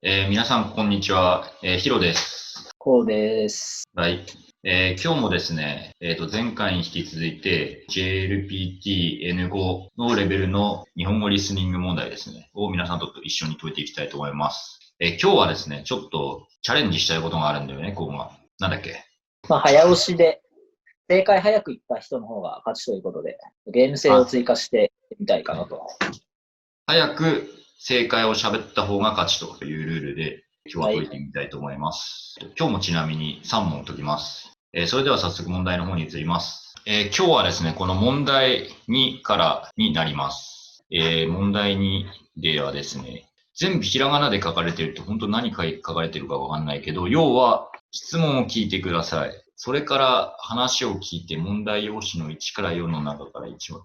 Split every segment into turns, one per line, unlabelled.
皆さん、こんにちは。ヒロです。
こうです。
はい。今日もですね、前回に引き続いて JLPT N5 のレベルの日本語リスニング問題ですね、を皆さんと一緒に解いていきたいと思います。今日はですね、ちょっとチャレンジしたいことがあるんだよね、ここが。なんだっけ？
早押しで、正解早く言った人の方が勝ちということで、ゲーム性を追加してみたいかなと。
早く正解を喋った方が勝ちというルールで、今日は解いてみたいと思います。今日もちなみに3問解きます。それでは早速問題の方に移ります。今日はですね、この問題2からになります。問題2ではですね、全部ひらがなで書かれてるって本当何書かれてるかわかんないけど、要は質問を聞いてください。それから話を聞いて問題用紙の1から4の中から1番。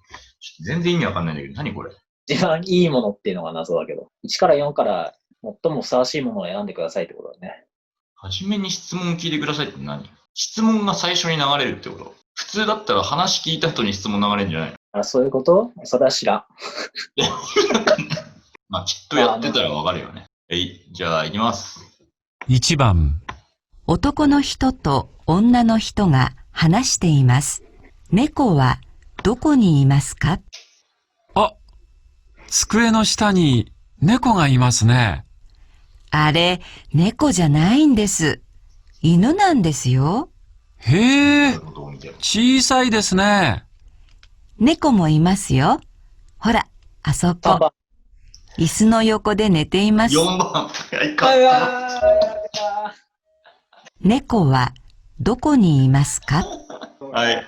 全然意味わかんないんだけど、何これ？
一番いいものっていうのが謎だけど、1から4から最もふさわしいものを選んでくださいってことだね。
はじめに質問を聞いてくださいって何？質問が最初に流れるってこと？普通だったら話聞いた後に質問流れるんじゃないの？
あ、そういうこと？それは知らん。
まあ、きっとやってたらわかるよね。じゃあ、いきます。
1番、
男の人と女の人が話しています。猫はどこにいますか？
あ、机の下に猫がいますね。
あれ、猫じゃないんです。犬なんですよ。
へえ、小さいですね。
猫もいますよ。ほら、あそ
3
こ。
番。
椅子の横で寝ています。
4番。
猫はどこにいますか？
はい。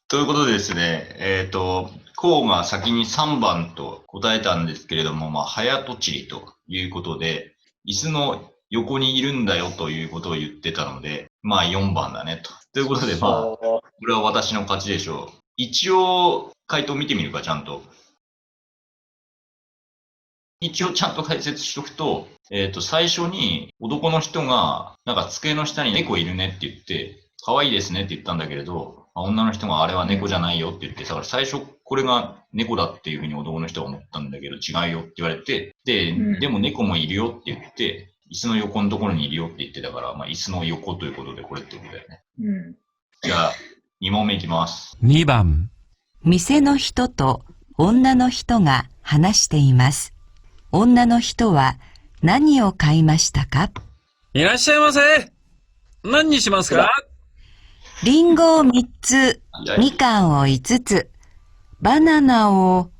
ということでですね、こうが先に3番と答えたんですけれども、早とちりということで、椅子の横にいるんだよということを言ってたので、4番だねと。ということで、これは私の勝ちでしょう。一応、回答見てみるか、ちゃんと。一応ちゃんと解説しとくと、最初に男の人が、なんか机の下に猫いるねって言って、可愛いですねって言ったんだけれど、女の人があれは猫じゃないよって言って、だから最初これが猫だっていうふうに男の人は思ったんだけど、違うよって言われて、でも猫もいるよって言って、椅子の横のところにいるよって言ってたから、椅子の横ということでこれってことだよね。じゃあ、2問目いきます。
2番、
店の人と女の人が話しています。女の人は何を買いましたか？
いらっしゃいませ。何にしますか？
リンゴを3つ、みかんを5つ、バナナを、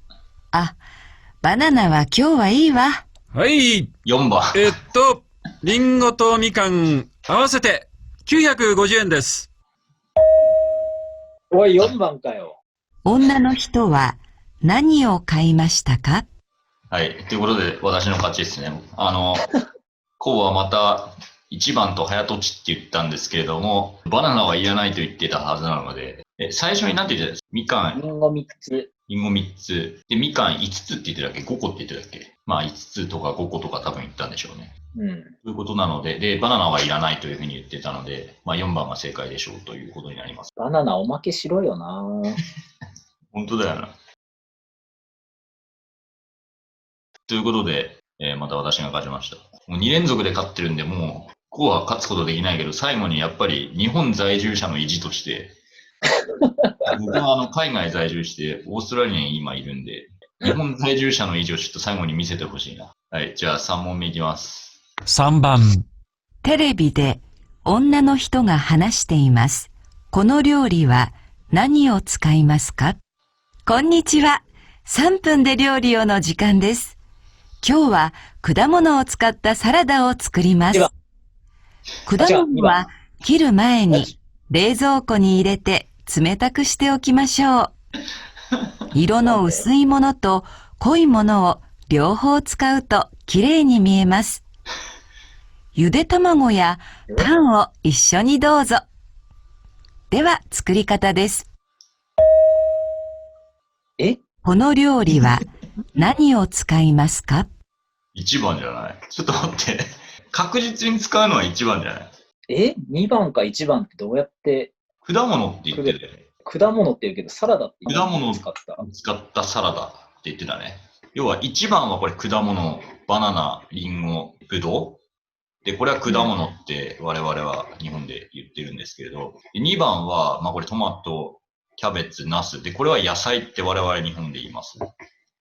バナナは今日はいいわ。
はい。
4番。
リンゴとみかん合わせて950円です。
おい、4番かよ。
女の人は何を買いましたか？
はい。ということで、私の勝ちですね。こうはまた1番と早とちって言ったんですけれども、バナナはいらないと言ってたはずなので、最初に何て言ってたんですか？みかん。
リンゴ3つ。
リンゴ3つ。で、みかん5つって言ってたっけ？ 5 個って言ってたっけ？5つとか5個とか多分言ったんでしょうね。ということなので、で、バナナはいらないというふうに言ってたので、4番が正解でしょうということになります。
バナナおまけしろよな。
本当だよな。ということで、また私が勝ちました。もう2連続で勝ってるんで、もう、こうは勝つことできないけど、最後にやっぱり日本在住者の意地として、僕は海外在住して、オーストラリアに今いるんで、日本在住者の意地をちょっと最後に見せてほしいな。はい、じゃあ3問目いきます。
3番、
テレビで女の人が話しています。この料理は何を使いますか？こんにちは。3分で料理をの時間です。今日は果物を使ったサラダを作ります。果物は切る前に冷蔵庫に入れて冷たくしておきましょう。色の薄いものと濃いものを両方使うときれいに見えます。ゆで卵やパンを一緒にどうぞ。では作り方です。この料理は何を使いますか
？1番じゃない。ちょっと待って。確実に使うのは1番じゃない？
2番か1番ってどうやって？
果物って言ってるよね。
果物って言うけど、サラダって
果物を
使った。
使ったサラダって言ってたね。要は1番はこれ果物、バナナ、リンゴ、ブドウ。で、これは果物って我々は日本で言ってるんですけれど、で2番は、これトマト、キャベツ、ナス。で、これは野菜って我々日本で言います。で、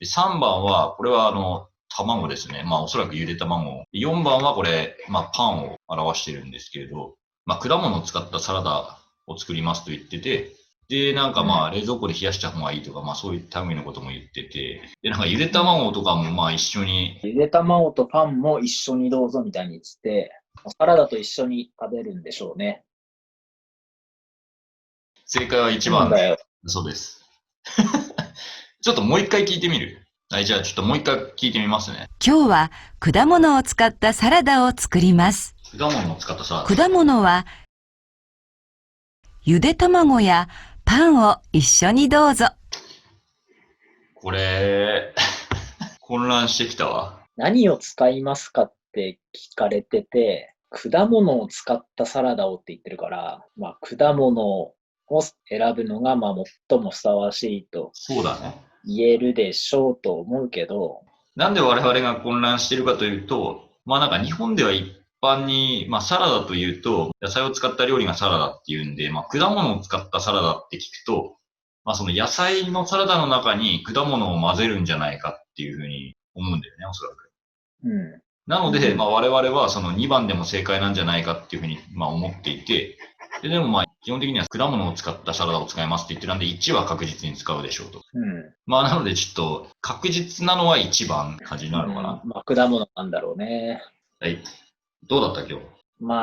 3番は、これは卵ですね。おそらくゆで卵。4番はこれ、パンを表してるんですけれど、果物を使ったサラダを作りますと言ってて、で、冷蔵庫で冷やした方がいいとか、そういう類のことも言ってて、で、ゆで卵とかも一緒に。
ゆで卵とパンも一緒にどうぞみたいに言ってて、サラダと一緒に食べるんでしょうね。
正解は1番
だよ。
そうです。ちょっともう一回聞いてみる？はい、じゃあちょっともう一回聞いてみますね。
今日は果物を使ったサラダを作ります。
果物を使ったサラダ。
果物は、ゆで卵やパンを一緒にどうぞ。
これ、混乱してきたわ。
何を使いますかって聞かれてて、果物を使ったサラダをって言ってるから、果物を選ぶのが最もふさわしいと
そうだね。
言えるでしょうと思うけど、
なんで我々が混乱しているかというと、日本では一般に、サラダというと、野菜を使った料理がサラダっていうんで、果物を使ったサラダって聞くと、その野菜のサラダの中に果物を混ぜるんじゃないかっていうふうに思うんだよね、おそらく。なので、我々はその2番でも正解なんじゃないかっていうふうに、思っていて、でも基本的には果物を使ったサラダを使いますって言ってるんで、1は確実に使うでしょうと。なのでちょっと確実なのは1番感じになるのかな。
果物なんだろうね。
はい。どうだった今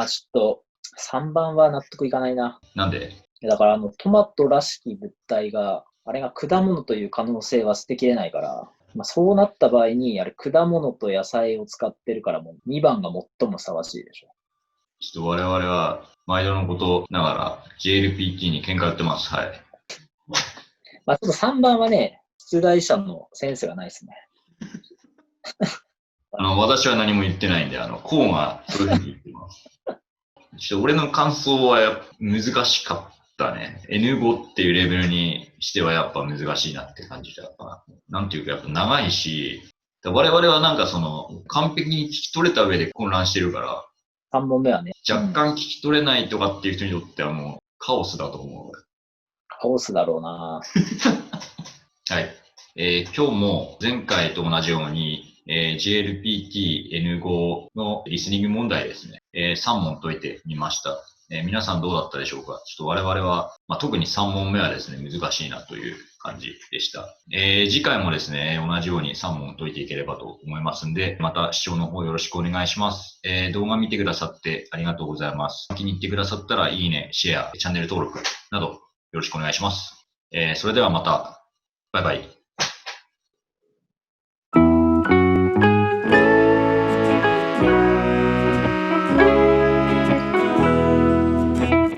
日？
ちょっと3番は納得いかないな。
なんで？
だからトマトらしき物体が、あれが果物という可能性は捨てきれないから、そうなった場合に、果物と野菜を使ってるからもう2番が最もふさわしいでしょ。
ちょっと我々は毎度のことながら JLPT に喧嘩売ってます。はい。
ちょっと3番はね、出題者のセンスがないですね。
私は何も言ってないんで、コウがそういうふうに言ってます。ちょっと俺の感想は難しかったね。N5 っていうレベルにしてはやっぱ難しいなって感じだったな。なんていうかやっぱ長いし、我々は完璧に聞き取れた上で混乱してるから、
3問目はね。
若干聞き取れないとかっていう人にとってはもうカオスだと思う。
カオスだろうな。
はい。今日も前回と同じように、JLPT N5 のリスニング問題ですね。3問解いてみました。皆さんどうだったでしょうか？ちょっと我々は、特に3問目はですね、難しいなという感じでした。次回もですね、同じように3問解いていければと思いますんで、また視聴の方よろしくお願いします。動画見てくださってありがとうございます。気に入ってくださったら、いいね、シェア、チャンネル登録などよろしくお願いします。それではまた、バイバイ。